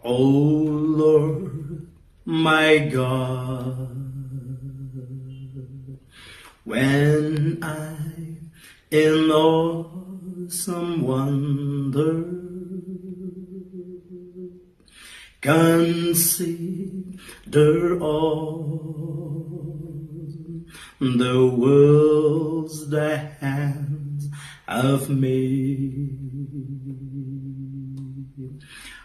O Lord, my God, when I in awesome wonder consider all the worlds thy hands have made.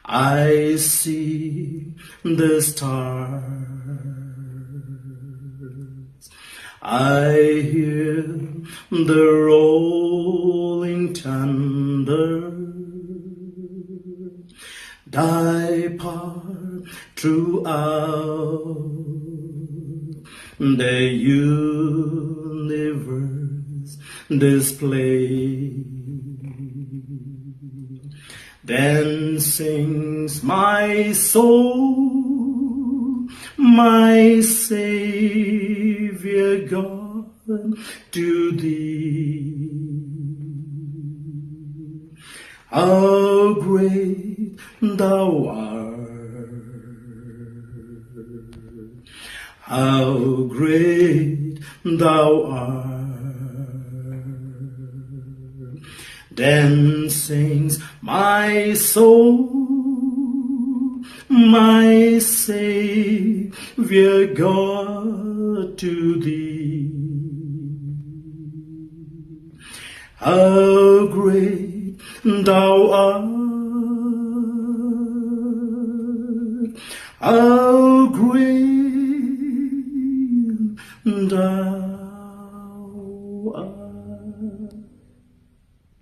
I see the stars, I hear the rolling thunder, thy power throughout the universe display. Then sings my soul, my Savior God, to thee. How great thou art, how great thou art. Then sings my soul, my Savior God, to thee. How great thou art, how great thou